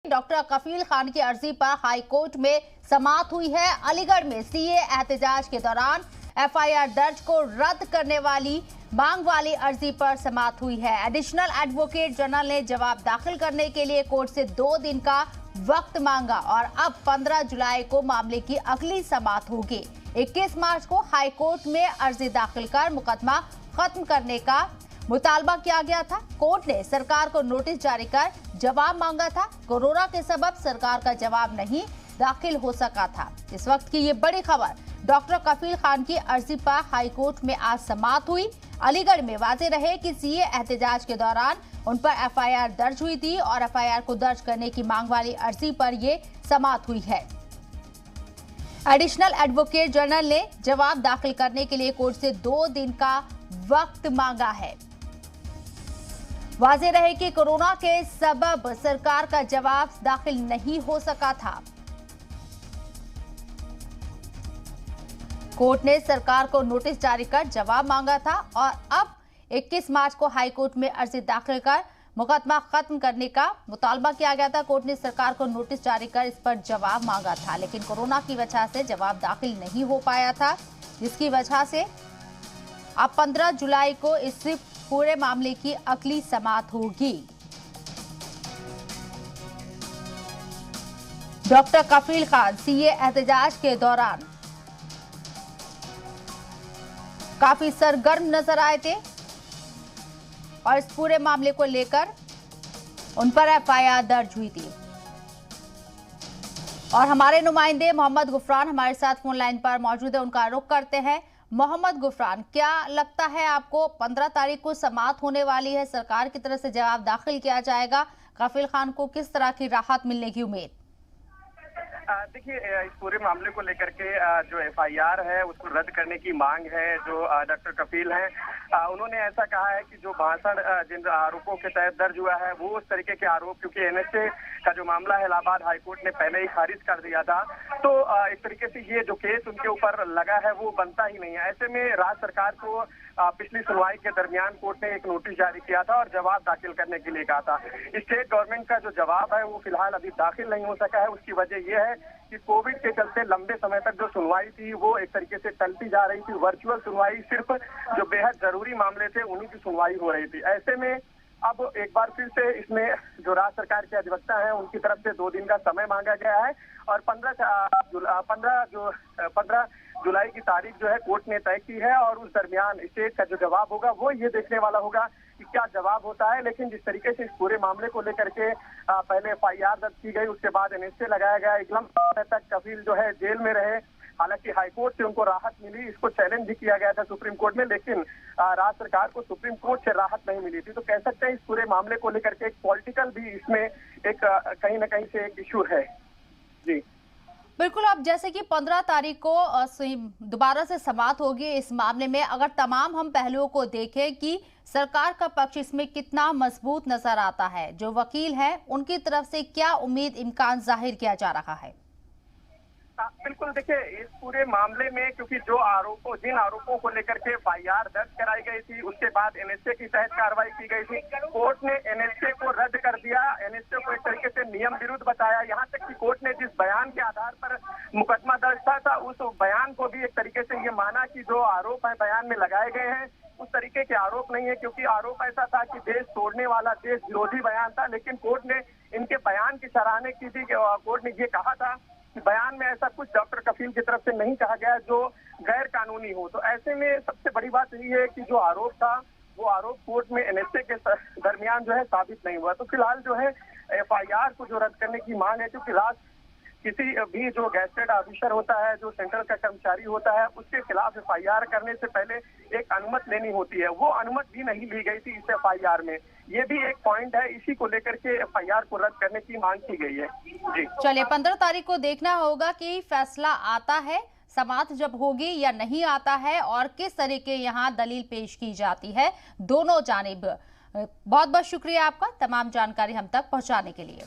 Doctor कफील खान की अर्जी पर हाई कोर्ट में समाअत हुई है। अलीगढ़ में सीए एहतजाज के दौरान एफआईआर दर्ज को रद्द करने वाली मांग वाली अर्जी पर समाअत हुई है। एडिशनल एडवोकेट जनरल ने जवाब दाखिल करने के लिए कोर्ट से 2 दिन का वक्त मांगा और अब 15 जुलाई को मामले की अगली समाअत होगी। 21 मार्च को हाई कोर्ट में अर्जी दाखिल कर मुकदमा खत्म करने का मुतालबा किया गया था। कोर्ट ने सरकार को नोटिस जारी कर जवाब मांगा था। कोरोना के सबब सरकार का जवाब नहीं दाखिल हो सका था। इस वक्त की ये बड़ी खबर, डॉक्टर कफील खान की अर्जी पर हाई कोर्ट में आज समाअत हुई। अलीगढ़ में वाज़ेह रहे कि सीए एहतजाज के दौरान उन पर एफआईआर दर्ज हुई थी और एफआईआर को दर्ज करने की मांग वाली अर्जी पर ये समाअत हुई है। एडिशनल एडवोकेट जनरल ने जवाब दाखिल करने के लिए कोर्ट से 2 दिन का वक्त मांगा है। वाज़ेह रहे कि कोरोना के सबब सरकार का जवाब दाखिल नहीं हो सका था। कोर्ट ने सरकार को नोटिस जारी कर जवाब मांगा था और अब 21 मार्च को हाई कोर्ट में अर्जी दाखिल कर मुकदमा खत्म करने का मुतालबा किया गया था। कोर्ट ने सरकार को नोटिस जारी कर इस पर जवाब मांगा था, लेकिन कोरोना की वजह से जवाब दाखिल नहीं हो पाया था, जिसकी वजह से अब 15 जुलाई को इस पूरे मामले की अगली समाअत होगी। डॉक्टर कफील खान सीए एहतजाज के दौरान काफी सरगर्म नजर आए थे और इस पूरे मामले को लेकर उन पर एफआईआर दर्ज हुई थी। और हमारे नुमाइंदे मोहम्मद गुफरान हमारे साथ फोन लाइन पर मौजूद है, उनका रुख करते हैं। मोहम्मद गुफरान, क्या लगता है आपको 15 तारीख को समाअत होने वाली है, सरकार की तरफ से जवाब दाखिल किया जाएगा, कफील खान को किस तरह की राहत मिलने की उम्मीद? देखिए, इस पूरे मामले को लेकर के जो एफआईआर है उसको रद्द करने की मांग है। जो डॉक्टर कफील हैं, उन्होंने ऐसा कहा है कि जो भाषण जिन आरोपों के तहत दर्ज हुआ है वो उस तरीके के आरोप, क्योंकि एनएसए का जो मामला है इलाहाबाद हाईकोर्ट ने पहले ही खारिज कर दिया था, तो एक तरीके से ये जो केस उनके ऊपर लगा है वो बनता ही नहीं है। ऐसे में राज्य सरकार को पिछली सुनवाई के दरमियान कोर्ट ने एक नोटिस जारी किया था और जवाब दाखिल करने के लिए कहा था। स्टेट गवर्नमेंट का जो जवाब है वो फिलहाल अभी दाखिल नहीं हो सका है। उसकी वजह यह है कि कोविड के चलते लंबे समय तक जो सुनवाई थी वो एक तरीके से टलती जा रही थी। वर्चुअल सुनवाई, सिर्फ जो बेहद जरूरी मामले थे उन्हीं की सुनवाई हो रही थी। ऐसे में अब एक बार फिर से इसमें जो राज्य सरकार के अधिवक्ता हैं उनकी तरफ से 2 दिन का समय मांगा गया है और 15 जुलाई की तारीख जो है कोर्ट ने तय की है और उस दरमियान स्टेट का जो जवाब होगा वो ये देखने वाला होगा कि क्या जवाब होता है। लेकिन जिस तरीके से इस पूरे मामले को लेकर के पहले एफआईआर दर्ज की गई, उसके बाद एनएसए लगाया गया, एक लंबे समय तक कफील जो है जेल में रहे। हालांकि हाईकोर्ट से उनको राहत मिली, इसको चैलेंज भी किया गया था सुप्रीम कोर्ट में, लेकिन राज्य सरकार को सुप्रीम कोर्ट से राहत नहीं मिली थी। तो कह सकते हैं इस पूरे मामले को लेकर के एक पॉलिटिकल भी इसमें एक कहीं ना कहीं से एक इशू है। जी बिल्कुल। अब जैसे कि 15 तारीख को दोबारा से समाअत होगी इस मामले में, अगर तमाम हम पहलुओं को देखें कि सरकार का पक्ष इसमें कितना मजबूत नजर आता है, जो वकील हैं उनकी तरफ से क्या उम्मीद इम्कान जाहिर किया जा रहा है? बिल्कुल, देखिए इस पूरे मामले में क्योंकि जिन आरोपों को लेकर के एफआईआर दर्ज कराई गई थी उसके बाद एनएसए के तहत कार्रवाई की गई थी। कोर्ट ने एनएसए को रद्द कर दिया, एनएसए को एक तरीके से नियम विरुद्ध बताया। यहाँ तक कि कोर्ट ने जिस बयान के आधार पर मुकदमा दर्ज था उस बयान को भी एक तरीके से ये माना कि जो आरोप है बयान में लगाए गए हैं उस तरीके के आरोप नहीं है, क्योंकि आरोप ऐसा था कि देश तोड़ने वाला, देश विरोधी बयान था। लेकिन कोर्ट ने इनके बयान की सराहना की थी। कोर्ट ने ये कहा था कि बयान में ऐसा कुछ डॉक्टर कफील की तरफ से नहीं कहा गया जो गैर कानूनी हो। तो ऐसे में सबसे बड़ी बात यही है कि जो आरोप था वो आरोप कोर्ट में एनएसए के दरमियान जो है साबित नहीं हुआ। तो फिलहाल जो है एफआईआर को जो रद्द करने की मांग है, क्योंकि किसी भी जो गैजेटेड ऑफिसर होता है, जो सेंट्रल का कर्मचारी होता है, उसके खिलाफ एफआईआर करने से पहले एक अनुमति लेनी होती है। वो अनुमति भी नहीं ली गई थी इस एफआईआर में। ये भी एक पॉइंट है, इसी को लेकर के एफआईआर को रद्द करने की मांग की गई है। जी चलिए, 15 तारीख को देखना होगा कि फैसला आता है, समाअत जब होगी या नहीं आता है और किस तरीके यहाँ दलील पेश की जाती है दोनों जानिब। बहुत बहुत शुक्रिया आपका तमाम जानकारी हम तक पहुँचाने के लिए।